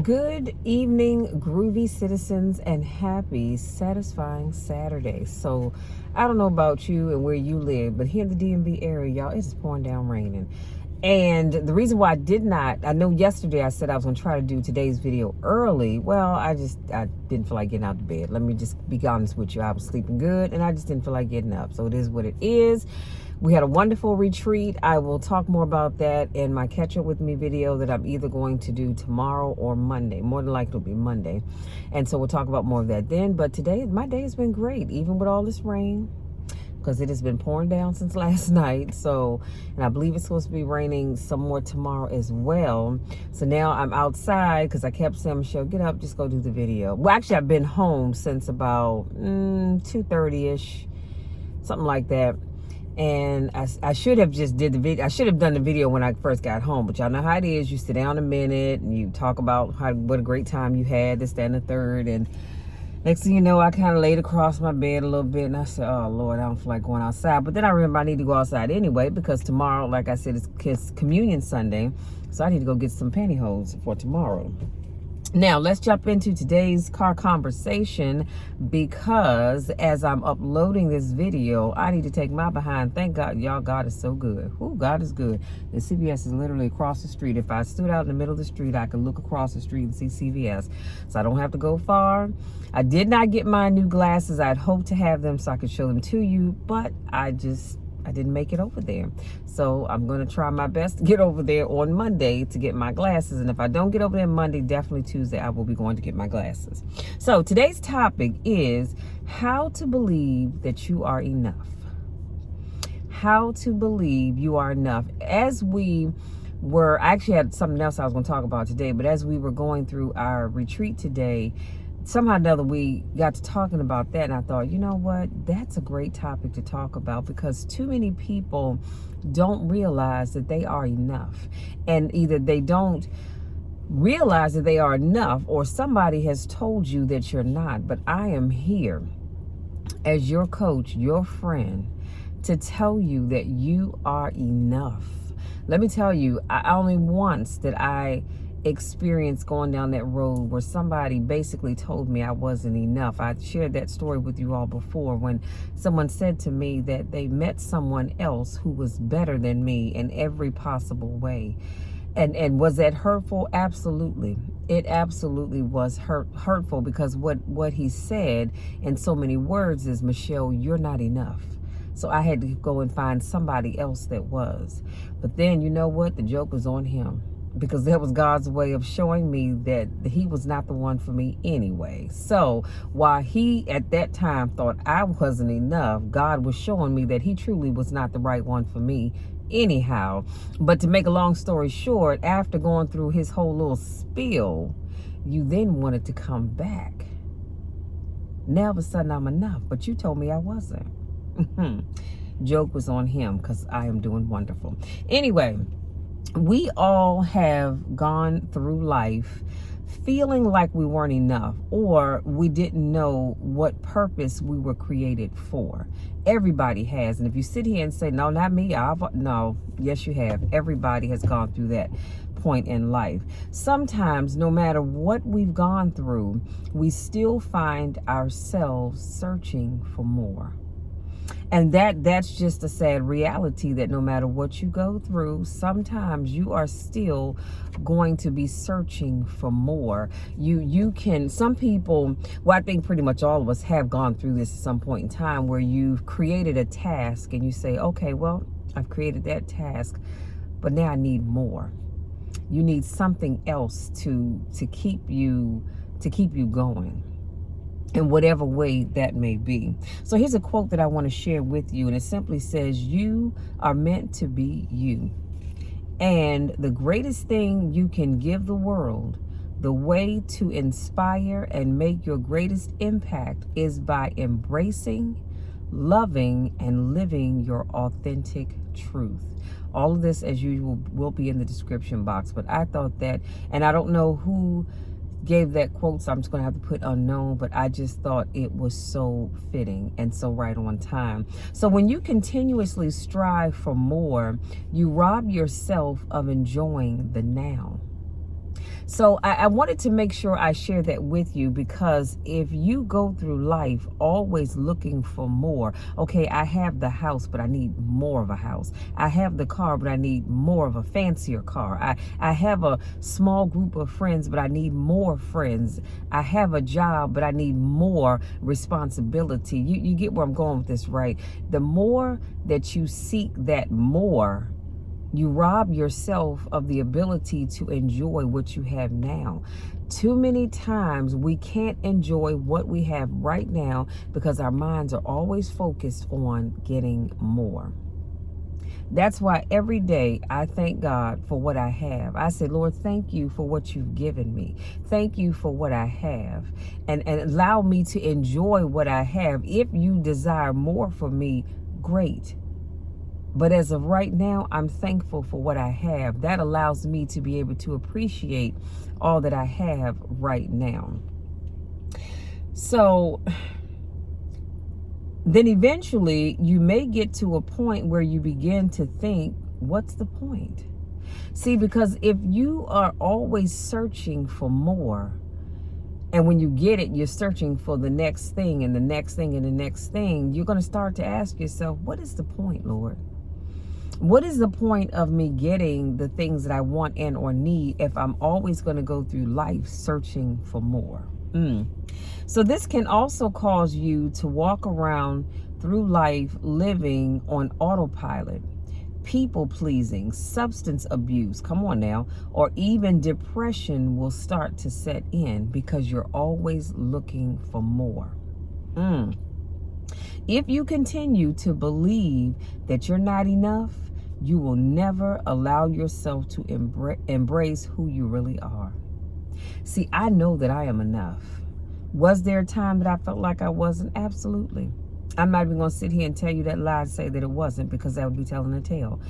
Good evening, groovy citizens, and happy, satisfying Saturday. So, I don't know about you and where you live, but here in the DMV area, y'all, it's pouring down raining. And the reason why I know yesterday I said I was going to try to do today's video early. Well, I didn't feel like getting out of bed. Let me just be honest with you. I was sleeping good and I just didn't feel like getting up. So it is what it is. We had a wonderful retreat. I will talk more about that in my catch up with me video that I'm either going to do tomorrow or Monday. More than likely it'll be Monday. And so we'll talk about more of that then. But today, my day has been great, even with all this rain, because it has been pouring down since last night. So, and I believe it's supposed to be raining some more tomorrow as well. So now I'm outside because I kept saying, Michelle, get up, just go do the video. Well, actually, I've been home since about 2:30ish, something like that. And I should have just did the video. I should have done the video when I first got home, but y'all know how it is. You sit down a minute and you talk about what a great time you had, this, that, and the third. And next thing you know, I kind of laid across my bed a little bit and I said, oh Lord, I don't feel like going outside. But then I remember I need to go outside anyway, because tomorrow, like I said, it's Communion Sunday. So I need to go get some pantyhose for tomorrow. Now, let's jump into today's car conversation, because as I'm uploading this video, I need to take my behind. Thank God, y'all, God is so good. Ooh, God is good. The CVS is literally across the street. If I stood out in the middle of the street, I could look across the street and see CVS. So I don't have to go far. I did not get my new glasses. I'd hoped to have them so I could show them to you, but I didn't make it over there. So I'm going to try my best to get over there on Monday to get my glasses. And if I don't get over there Monday, definitely Tuesday, I will be going to get my glasses. So today's topic is how to believe that you are enough. How to believe you are enough. I actually had something else I was going to talk about today, but as we were going through our retreat today, somehow or another we got to talking about that, and I thought, you know what, that's a great topic to talk about, because too many people don't realize that they are enough, and either they don't realize that they are enough, or somebody has told you that you're not. But I am here as your coach, your friend, to tell you that you are enough. Let me tell you, I only once that I experienced going down that road where somebody basically told me I wasn't enough. I shared that story with you all before, when someone said to me that they met someone else who was better than me in every possible way. And was that hurtful? Absolutely. It absolutely was hurtful, because what he said in so many words is, Michelle, you're not enough. So I had to go and find somebody else that was. But then, you know what? The joke was on him, because that was God's way of showing me that he was not the one for me anyway. So while he at that time thought I wasn't enough, God was showing me that he truly was not the right one for me anyhow. But to make a long story short, after going through his whole little spiel, you then wanted to come back. Now all of a sudden I'm enough, but you told me I wasn't. Joke was on him, because I am doing wonderful. Anyway, we all have gone through life feeling like we weren't enough, or we didn't know what purpose we were created for. Everybody has. And if you sit here and say, no, not me, no, yes, you have. Everybody has gone through that point in life. Sometimes, no matter what we've gone through, we still find ourselves searching for more. And that's just a sad reality, that no matter what you go through, sometimes you are still going to be searching for more. Some people, well, I think pretty much all of us have gone through this at some point in time, where you've created a task and you say, okay, well, I've created that task, but now I need more. You need something else to keep you going, in whatever way that may be. So here's a quote that I want to share with you, and it simply says, you are meant to be you. And the greatest thing you can give the world, the way to inspire and make your greatest impact, is by embracing, loving, and living your authentic truth. All of this, as usual, will be in the description box. But I thought that, and I don't know who gave that quote, so I'm just going to have to put unknown, but I just thought it was so fitting and so right on time. So when you continuously strive for more, you rob yourself of enjoying the now. So I wanted to make sure I share that with you, because if you go through life always looking for more, okay, I have the house, but I need more of a house. I have the car, but I need more of a fancier car. I have a small group of friends, but I need more friends. I have a job, but I need more responsibility. You get where I'm going with this, right? The more that you seek that more, you rob yourself of the ability to enjoy what you have now. Too many times we can't enjoy what we have right now because our minds are always focused on getting more. That's why every day I thank God for what I have. I say, Lord, thank you for what you've given me. Thank you for what I have. And allow me to enjoy what I have. If you desire more for me, great. But as of right now, I'm thankful for what I have. That allows me to be able to appreciate all that I have right now. So then eventually you may get to a point where you begin to think, what's the point? See, because if you are always searching for more, and when you get it, you're searching for the next thing and the next thing and the next thing, you're going to start to ask yourself, what is the point, Lord? What is the point of me getting the things that I want and or need if I'm always going to go through life searching for more? So this can also cause you to walk around through life living on autopilot, people pleasing, substance abuse, come on now, or even depression will start to set in because you're always looking for more. If you continue to believe that you're not enough, you will never allow yourself to embrace who you really are. See, I know that I am enough. Was there a time that I felt like I wasn't? Absolutely. I'm not even going to sit here and tell you that lie and say that it wasn't, because that would be telling a tale.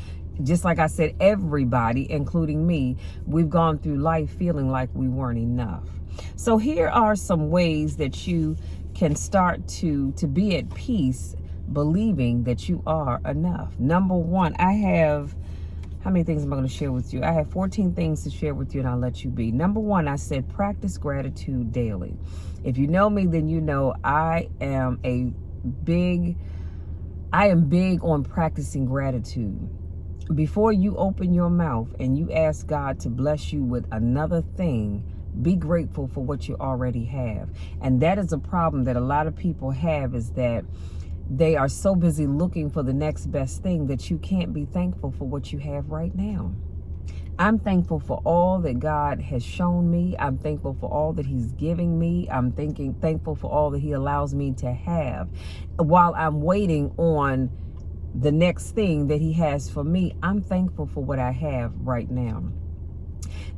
Just like I said, everybody, including me, we've gone through life feeling like we weren't enough. So here are some ways that you can start to be at peace, believing that you are enough. Number one, I have, how many things am I going to share with you? I have 14 things to share with you, and I'll let you be. Number one, I said practice gratitude daily. If you know me, then you know I am big on practicing gratitude. Before you open your mouth and you ask God to bless you with another thing, be grateful for what you already have. And that is a problem that a lot of people have, is that they are so busy looking for the next best thing that you can't be thankful for what you have right now. I'm thankful for all that God has shown me. I'm thankful for all that he's giving me. I'm thankful for all that he allows me to have. While I'm waiting on the next thing that he has for me, I'm thankful for what I have right now.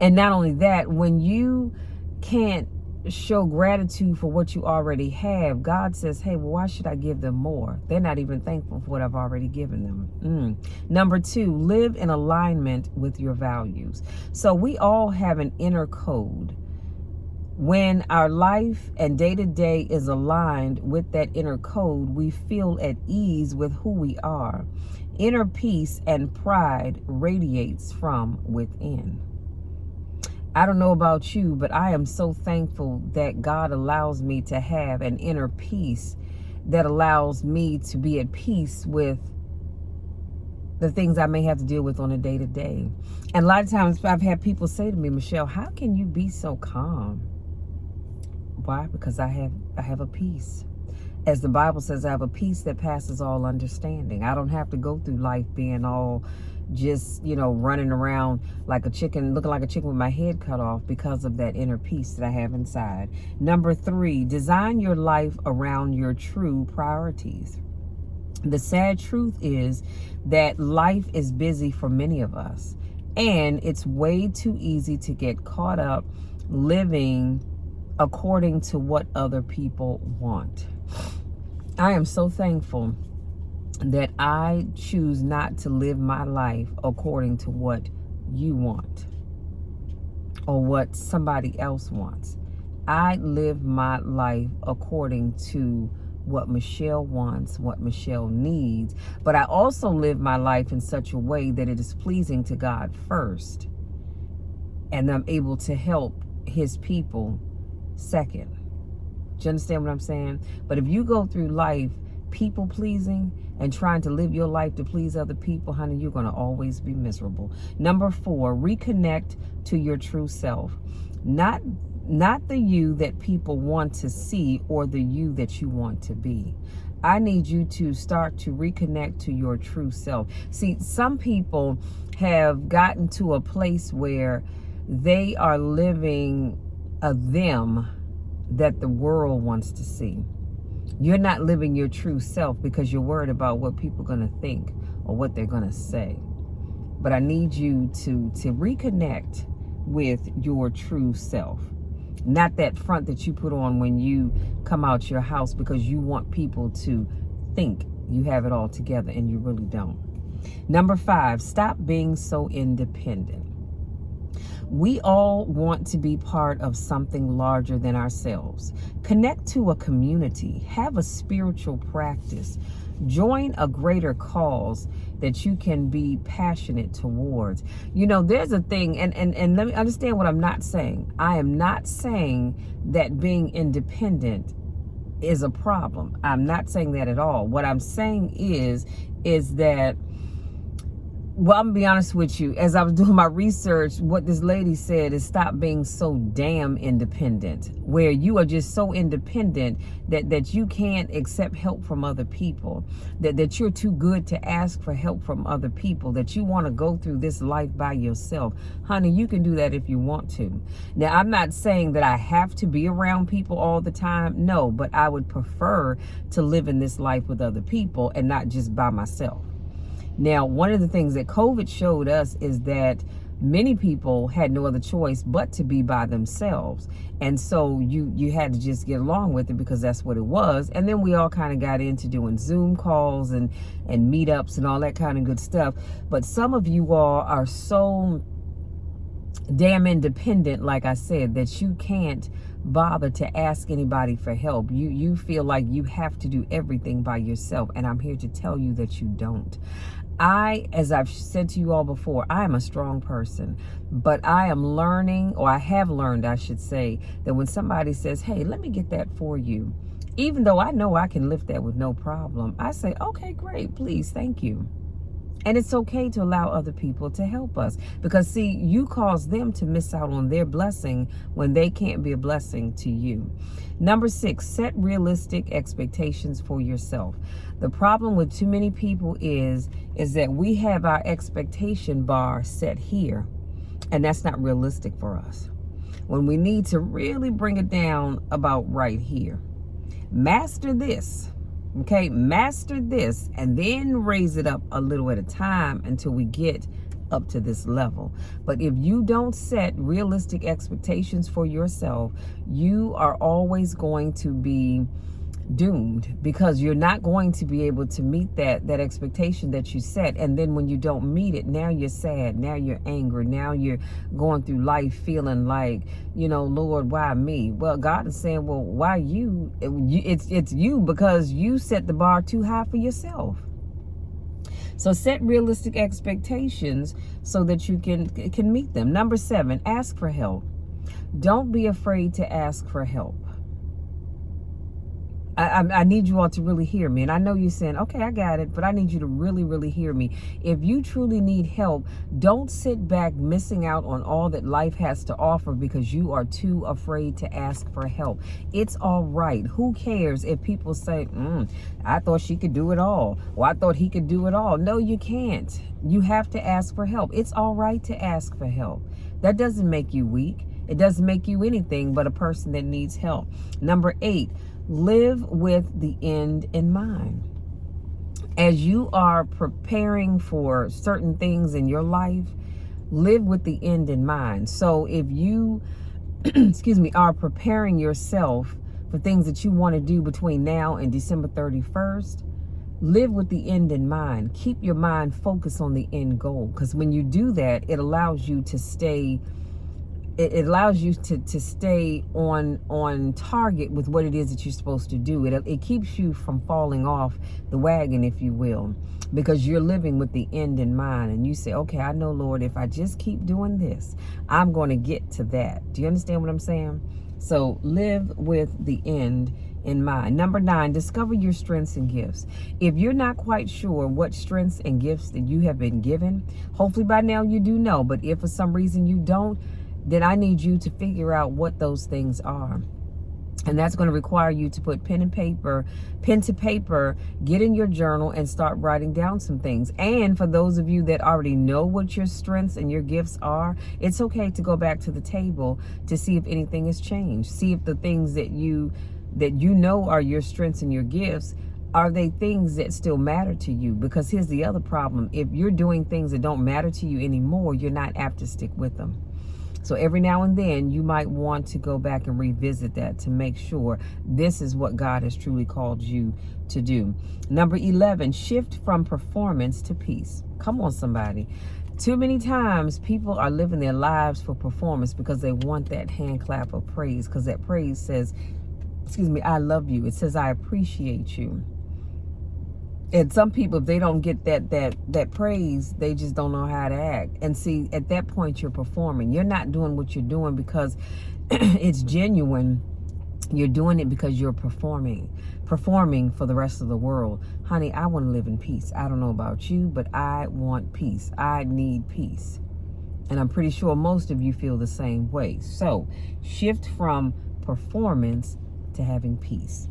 And not only that, when you can't show gratitude for what you already have, God says, hey, well, why should I give them more? They're not even thankful for what I've already given them. Number two, live in alignment with your values. So we all have an inner code. When our life and day-to-day is aligned with that inner code, we feel at ease with who we are. Inner peace and pride radiates from within. I don't know about you, but I am so thankful that God allows me to have an inner peace that allows me to be at peace with the things I may have to deal with on a day-to-day. And a lot of times I've had people say to me, Michelle, how can you be so calm? Why? Because I have a peace. As the Bible says, I have a peace that passes all understanding. I don't have to go through life being all just, running around like a chicken, looking like a chicken with my head cut off, because of that inner peace that I have inside. Number three, design your life around your true priorities. The sad truth is that life is busy for many of us, and it's way too easy to get caught up living according to what other people want. I am so thankful that I choose not to live my life according to what you want or what somebody else wants. I live my life according to what Michelle wants, what Michelle needs, but I also live my life in such a way that it is pleasing to God first. and I'm able to help his people second. Do you understand what I'm saying? But if you go through life people pleasing and trying to live your life to please other people, honey, you're going to always be miserable. Number 4, reconnect to your true self. Not the you that people want to see or the you that you want to be. I need you to start to reconnect to your true self. See, some people have gotten to a place where they are living a them that the world wants to see. You're not living your true self because you're worried about what people are going to think or what they're going to say. But I need you to reconnect with your true self. Not that front that you put on when you come out your house because you want people to think you have it all together and you really don't. Number 5, stop being so independent. We all want to be part of something larger than ourselves. Connect to a community. Have a spiritual practice. Join a greater cause that you can be passionate towards. You know, there's a thing, and let me understand what I'm not saying. I am not saying that being independent is a problem. I'm not saying that at all. What I'm saying is that, well, I'm gonna be honest with you. As I was doing my research, what this lady said is stop being so damn independent, where you are just so independent that you can't accept help from other people, that you're too good to ask for help from other people, that you want to go through this life by yourself. Honey, you can do that if you want to. Now, I'm not saying that I have to be around people all the time. No, but I would prefer to live in this life with other people and not just by myself. Now, one of the things that COVID showed us is that many people had no other choice but to be by themselves. And so you had to just get along with it because that's what it was. And then we all kind of got into doing Zoom calls and meetups and all that kind of good stuff. But some of you all are so damn independent, like I said, that you can't bother to ask anybody for help. You feel like you have to do everything by yourself. And I'm here to tell you that you don't. As I've said to you all before, I am a strong person, but I am learning, or I have learned, I should say, that when somebody says, hey, let me get that for you, even though I know I can lift that with no problem, I say, okay, great, please, thank you. And it's okay to allow other people to help us because, see, you cause them to miss out on their blessing when they can't be a blessing to you. Number 6, set realistic expectations for yourself. The problem with too many people is that we have our expectation bar set here, and that's not realistic for us. When we need to really bring it down about right here. Master this. Okay, master this and then raise it up a little at a time until we get up to this level. But if you don't set realistic expectations for yourself, you are always going to be doomed because you're not going to be able to meet that expectation that you set. And then when you don't meet it, now you're sad, now you're angry, now you're going through life feeling like, you know, Lord, why me? Well, God is saying, well, why you? It's you because you set the bar too high for yourself. So set realistic expectations so that you can meet them. Number 7, ask for help. Don't be afraid to ask for help. I need you all to really hear me. And I know you're saying, okay, I got it, but I need you to really, really hear me. If you truly need help, don't sit back missing out on all that life has to offer because you are too afraid to ask for help. It's all right. Who cares if people say, I thought she could do it all, or I thought he could do it all. No, you can't. You have to ask for help. It's all right to ask for help. That doesn't make you weak. It doesn't make you anything but a person that needs help. Number 8, live with the end in mind. As you are preparing for certain things in your life, live with the end in mind. So if you, are preparing yourself for things that you want to do between now and December 31st, live with the end in mind. Keep your mind focused on the end goal. Because when you do that, it allows you to stay it allows you to stay on target with what it is that you're supposed to do. It keeps you from falling off the wagon, if you will, because you're living with the end in mind. And you say, okay, I know, Lord, if I just keep doing this, I'm going to get to that. Do you understand what I'm saying? So live with the end in mind. Number 9, discover your strengths and gifts. If you're not quite sure what strengths and gifts that you have been given, hopefully by now you do know, but if for some reason you don't, then I need you to figure out what those things are. And that's going to require you to put pen to paper, get in your journal and start writing down some things. And for those of you that already know what your strengths and your gifts are, it's okay to go back to the table to see if anything has changed. See if the things that you know are your strengths and your gifts, are they things that still matter to you? Because here's the other problem. If you're doing things that don't matter to you anymore, you're not apt to stick with them. So every now and then you might want to go back and revisit that to make sure this is what God has truly called you to do. Number 11, shift from performance to peace. Come on, somebody. Too many times people are living their lives for performance because they want that hand clap of praise, because that praise says, I love you. It says, I appreciate you. And some people, if they don't get that praise, they just don't know how to act. And see, at that point, you're performing. You're not doing what you're doing because it's genuine. You're doing it because you're performing for the rest of the world. Honey, I want to live in peace. I don't know about you, but I want peace. I need peace. And I'm pretty sure most of you feel the same way. So shift from performance to having peace.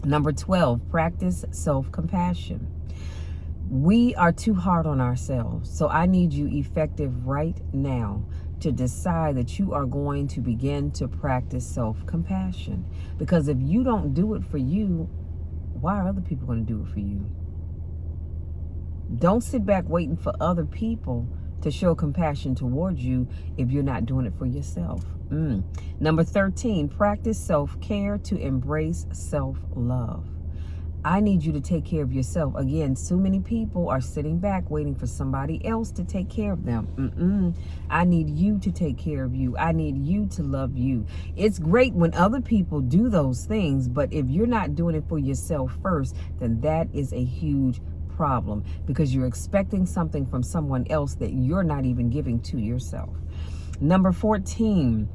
Number 12, practice self-compassion. We are too hard on ourselves. So I need you effective right now to decide that you are going to begin to practice self-compassion. Because if you don't do it for you, why are other people going to do it for you? Don't sit back waiting for other people to show compassion towards you if you're not doing it for yourself. Number 13, practice self-care to embrace self-love. I need you to take care of yourself. Again, so many people are sitting back waiting for somebody else to take care of them. I need you to take care of you. I need you to love you. It's great when other people do those things, but if you're not doing it for yourself first, then that is a huge problem, because you're expecting something from someone else that you're not even giving to yourself. Number 14,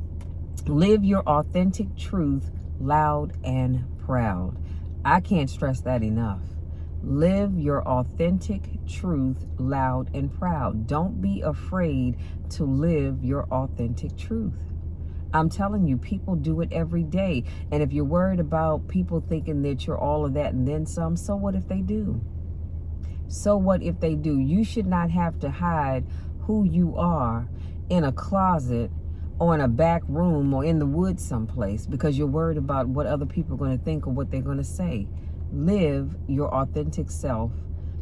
live your authentic truth loud and proud. I can't stress that enough. Live your authentic truth loud and proud. Don't be afraid to live your authentic truth. I'm telling you, people do it every day. And if you're worried about people thinking that you're all of that and then some, so what if they do? So what if they do? You should not have to hide who you are in a closet or in a back room or in the woods someplace because you're worried about what other people are going to think or what they're going to say. Live your authentic self,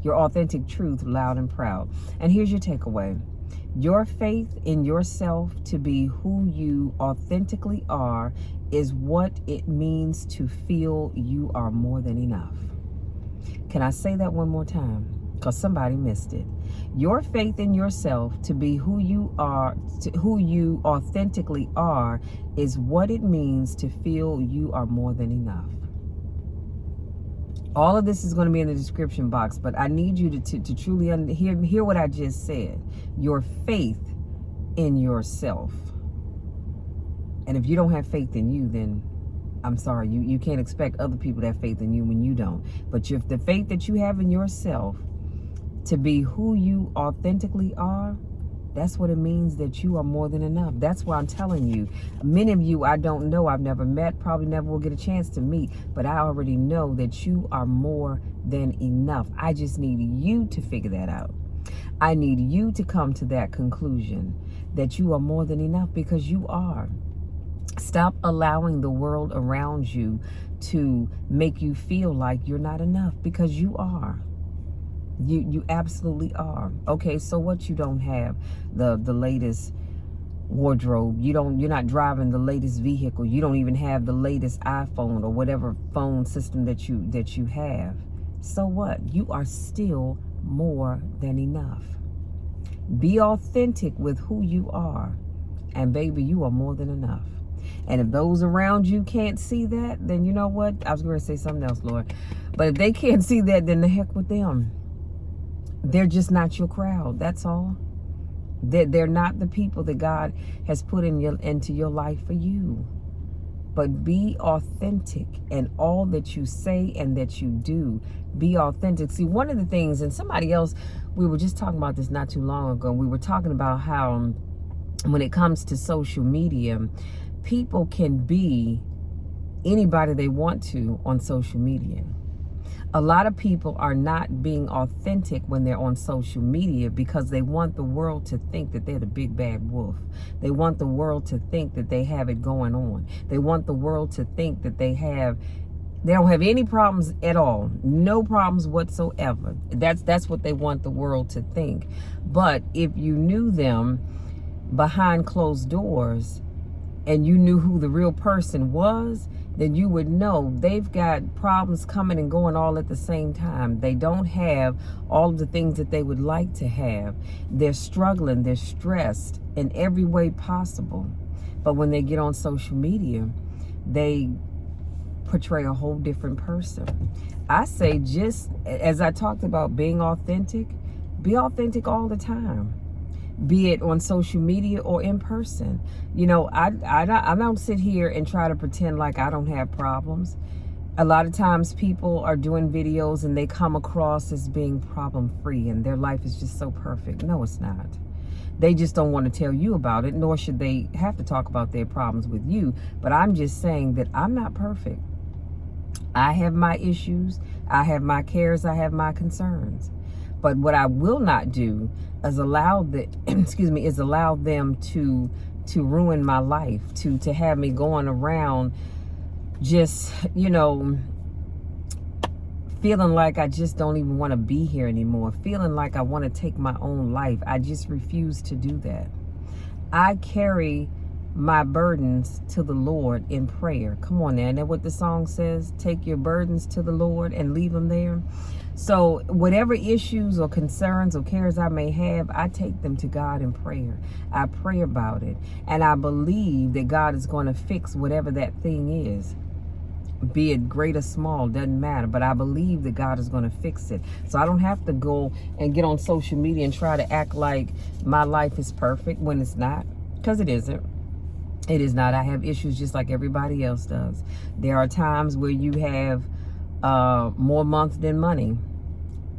your authentic truth loud and proud. And here's your takeaway. Your faith in yourself to be who you authentically are is what it means to feel you are more than enough. Can I say that one more time? Because somebody missed it. Your faith in yourself to be who you are, who you authentically are, is what it means to feel you are more than enough. All of this is going to be in the description box, but I need you to truly hear what I just said. Your faith in yourself. And if you don't have faith in you, then I'm sorry, you can't expect other people to have faith in you when you don't. But if the faith that you have in yourself to be who you authentically are, that's what it means that you are more than enough. That's why I'm telling you. Many of you I don't know, I've never met, probably never will get a chance to meet, but I already know that you are more than enough. I just need you to figure that out. I need you to come to that conclusion that you are more than enough, because you are. Stop allowing the world around you to make you feel like you're not enough, because you are. You absolutely are. Okay, so what? You don't have the latest wardrobe. You're not driving the latest vehicle. You don't even have the latest iPhone or whatever phone system that you have. So what? You are still more than enough. Be authentic with who you are. And baby, you are more than enough. And if those around you can't see that, then you know what? I was going to say something else, Lord. But if they can't see that, then the heck with them. They're just not your crowd. That's all. They're not the people that God has put into your life for you. But be authentic in all that you say and that you do. Be authentic. See, one of the things, and somebody else, we were just talking about this not too long ago. We were talking about how when it comes to social media, people can be anybody they want to on social media. A lot of people are not being authentic when they're on social media because they want the world to think that they're the big bad wolf. They want the world to think that they have it going on. They want the world to think that they don't have any problems at all. No problems whatsoever. That's what they want the world to think. But if you knew them behind closed doors and you knew who the real person was, then you would know they've got problems coming and going all at the same time. They don't have all of the things that they would like to have. They're struggling, they're stressed in every way possible. But when they get on social media, they portray a whole different person. I say, just as I talked about being authentic, be authentic all the time. Be it on social media or in person. You know, I don't sit here and try to pretend like I don't have problems. A lot of times people are doing videos and they come across as being problem free and their life is just so perfect. No, it's not. They just don't want to tell you about it, nor should they have to talk about their problems with you. But I'm just saying that I'm not perfect. I have my issues, I have my cares, I have my concerns. But what I will not do is allow them to ruin my life, to have me going around just, feeling like I just don't even want to be here anymore, feeling like I want to take my own life. I just refuse to do that. I carry my burdens to the Lord in prayer. Come on now, isn't that what the song says? Take your burdens to the Lord and leave them there. So whatever issues or concerns or cares I may have, I take them to God in prayer. I pray about it. And I believe that God is going to fix whatever that thing is. Be it great or small, doesn't matter. But I believe that God is going to fix it. So I don't have to go and get on social media and try to act like my life is perfect when it's not. Because it isn't. It is not. I have issues just like everybody else does. There are times where you have more month than money.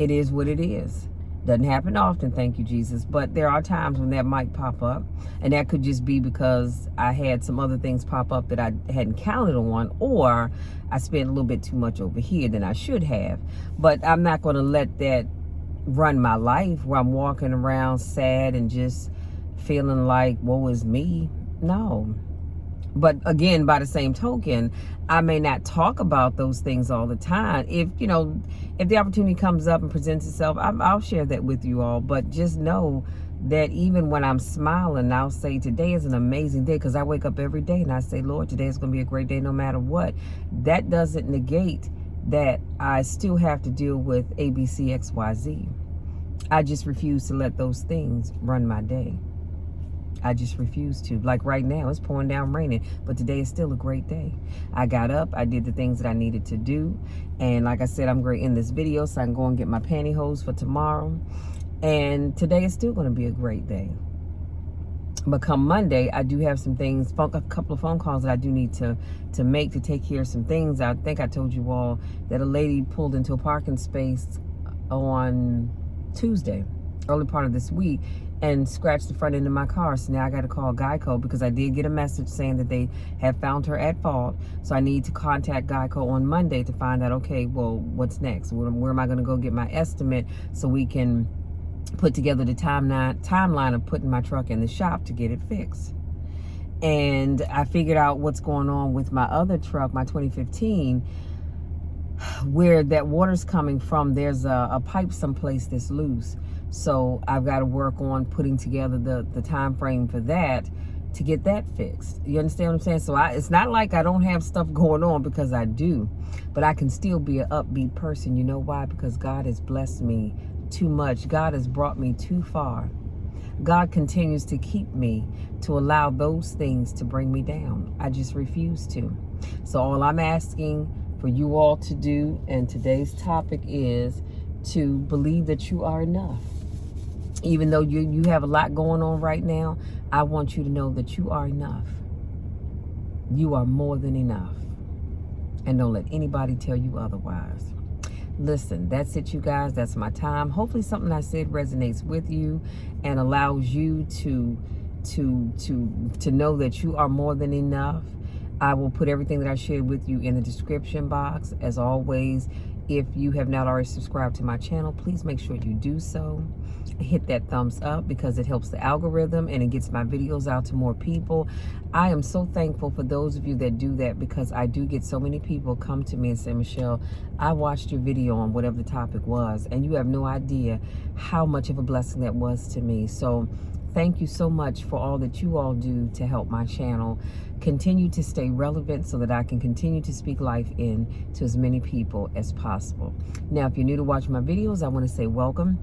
It is what it is. Doesn't happen often, thank you, Jesus. But there are times when that might pop up. And that could just be because I had some other things pop up that I hadn't counted on, or I spent a little bit too much over here than I should have. But I'm not going to let that run my life where I'm walking around sad and just feeling like, woe is me. No. But again, by the same token, I may not talk about those things all the time. If the opportunity comes up and presents itself, I'll share that with you all. But just know that even when I'm smiling, I'll say today is an amazing day, because I wake up every day and I say, Lord, today is going to be a great day no matter what. That doesn't negate that I still have to deal with A, B, C, X, Y, Z. I just refuse to let those things run my day. I just refuse to. Like right now, it's pouring down raining, but today is still a great day. I got up, I did the things that I needed to do, and like I said, I'm going to end this video so I can go and get my pantyhose for tomorrow. And today is still going to be a great day. But come Monday, I do have some things, a couple of phone calls that I do need to make to take care of some things. I think I told you all that a lady pulled into a parking space on Tuesday, early part of this week, and scratched the front end of my car. So now I got to call Geico, because I did get a message saying that they have found her at fault. So I need to contact Geico on Monday to find out, okay, well, what's next? Where am I going to go get my estimate so we can put together the timeline of putting my truck in the shop to get it fixed. And I figured out what's going on with my other truck, my 2015, where that water's coming from. There's a pipe someplace that's loose. So I've got to work on putting together the time frame for that to get that fixed. You understand what I'm saying? So it's not like I don't have stuff going on, because I do. But I can still be an upbeat person. You know why? Because God has blessed me too much. God has brought me too far. God continues to keep me, to allow those things to bring me down. I just refuse to. So all I'm asking for you all to do, and today's topic is to believe that you are enough. Even though you have a lot going on right now, I want you to know that you are enough. You are more than enough. And don't let anybody tell you otherwise. Listen, that's it, you guys. That's my time. Hopefully something I said resonates with you and allows you to know that you are more than enough. I will put everything that I shared with you in the description box. As always, if you have not already subscribed to my channel, please make sure you do so. Hit that thumbs up because it helps the algorithm and it gets my videos out to more people. I am so thankful for those of you that do that, because I do get so many people come to me and say, Michelle, I watched your video on whatever the topic was, and you have no idea how much of a blessing that was to me. So thank you so much for all that you all do to help my channel continue to stay relevant so that I can continue to speak life in to as many people as possible. Now, if you're new to watch my videos, I want to say welcome.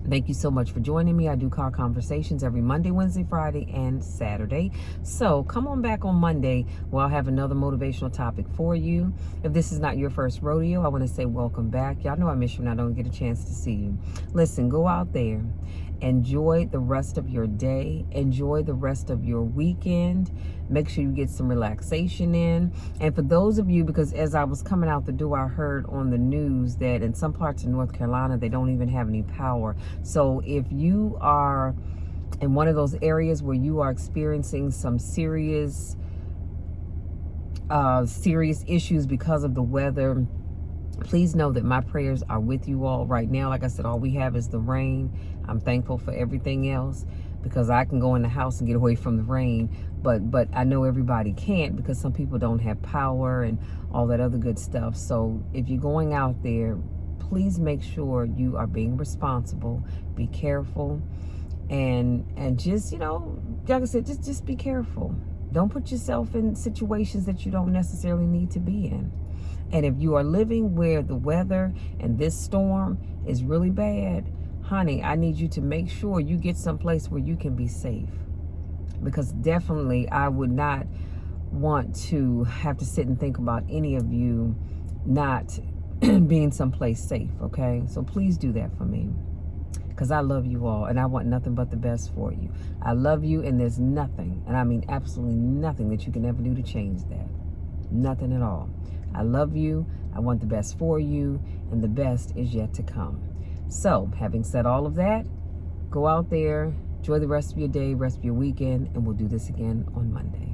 Thank you so much for joining me. I do car conversations every Monday, Wednesday, Friday, and Saturday. So come on back on Monday where I'll have another motivational topic for you. If this is not your first rodeo, I want to say welcome back. Y'all know I miss you when I don't get a chance to see you. Listen, go out there. Enjoy the rest of your day. Enjoy the rest of your weekend. Make sure you get some relaxation in. And for those of you, because as I was coming out the door, I heard on the news that in some parts of North Carolina, they don't even have any power. So if you are in one of those areas where you are experiencing some serious issues because of the weather, please know that my prayers are with you all right now. Like I said, all we have is the rain. I'm thankful for everything else because I can go in the house and get away from the rain. But I know everybody can't, because some people don't have power and all that other good stuff. So if you're going out there, please make sure you are being responsible. Be careful. And just, like I said, just be careful. Don't put yourself in situations that you don't necessarily need to be in. And if you are living where the weather and this storm is really bad, honey, I need you to make sure you get someplace where you can be safe. Because definitely I would not want to have to sit and think about any of you not being someplace safe, okay? So please do that for me, because I love you all and I want nothing but the best for you. I love you, and there's nothing, and I mean absolutely nothing, that you can ever do to change that. Nothing at all. I love you. I want the best for you, and the best is yet to come. So, having said all of that, go out there, enjoy the rest of your day, rest of your weekend, and we'll do this again on Monday.